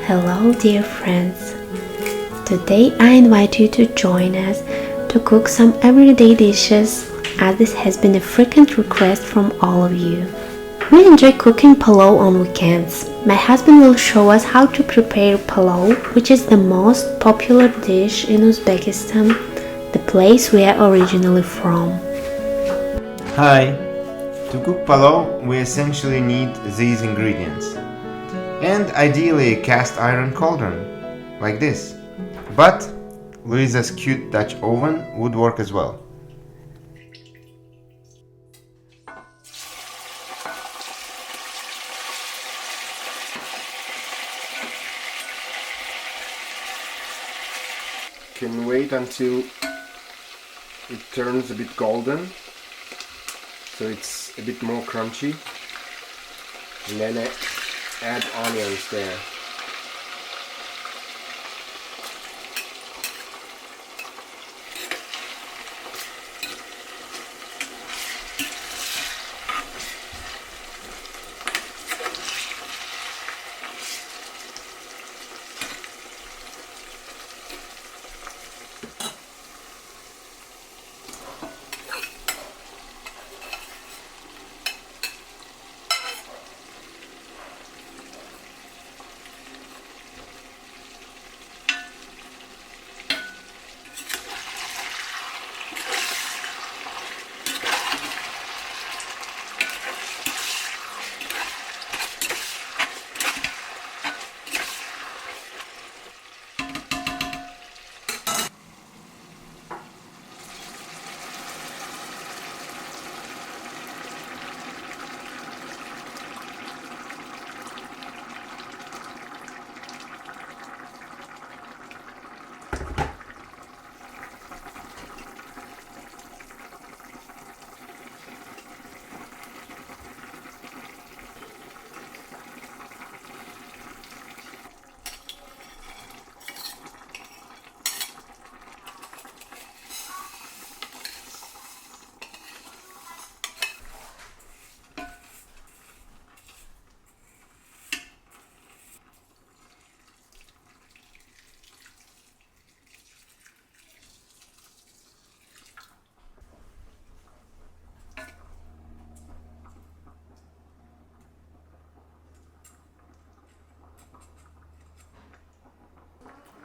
Hello, dear friends. Today I invite you to join us to cook some everyday dishes, as this has been a frequent request from all of you. We enjoy cooking pulao on weekends. My husband will show us how to prepare pulao, which is the most popular dish in Uzbekistan, the place we are originally from. Hi! To cook pulao, we essentially need these ingredients. And ideally a cast iron cauldron, like this. But Louisa's cute Dutch oven would work as well. Can wait until it turns a bit golden, so it's a bit more crunchy, and then I add onions there.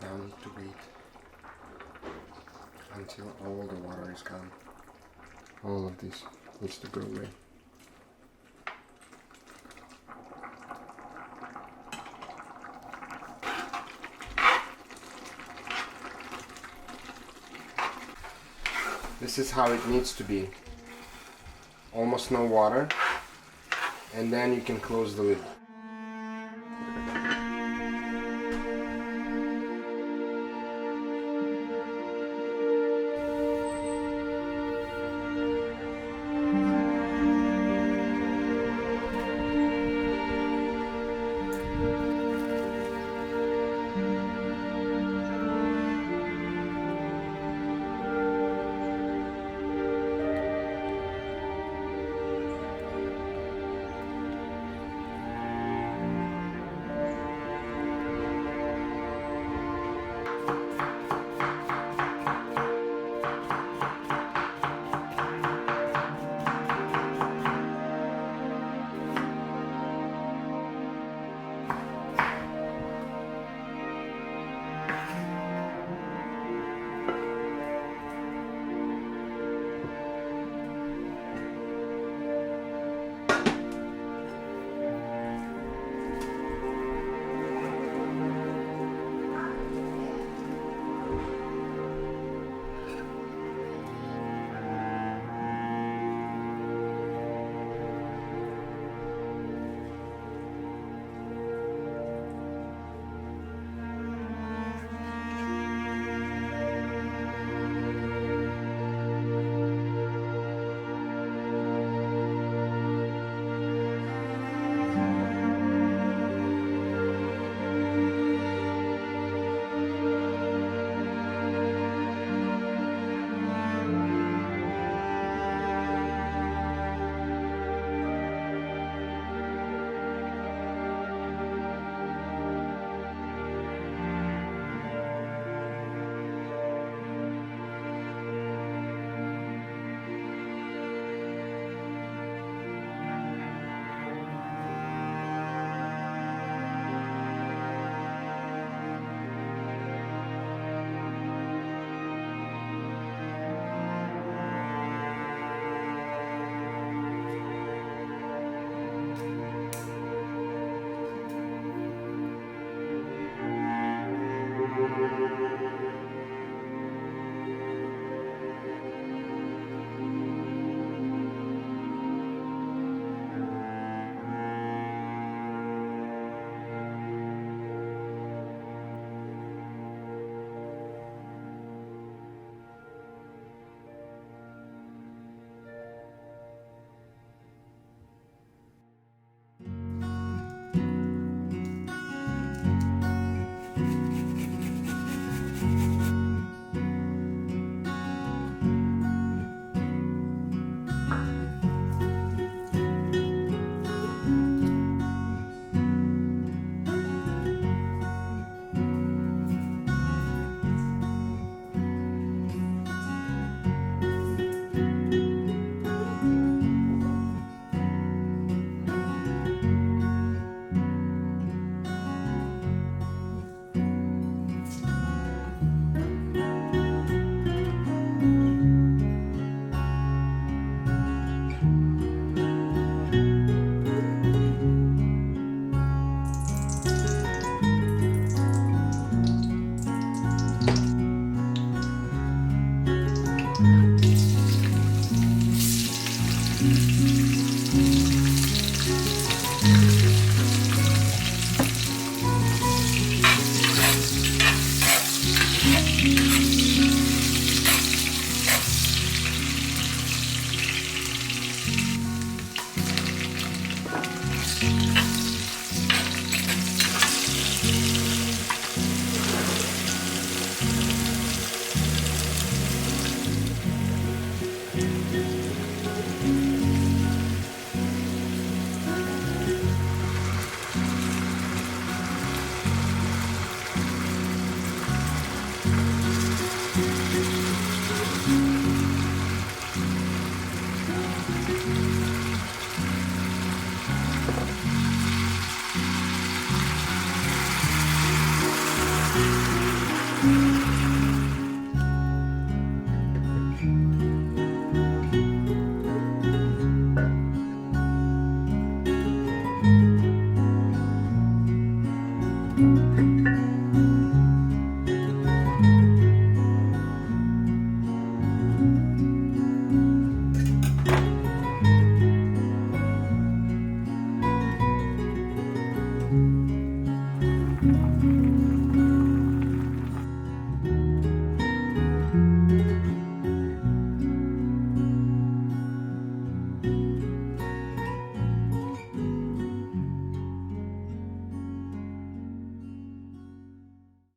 Now I need to wait until all the water is gone. All of this needs to go away. This is how it needs to be. Almost no water, and then you can close the lid.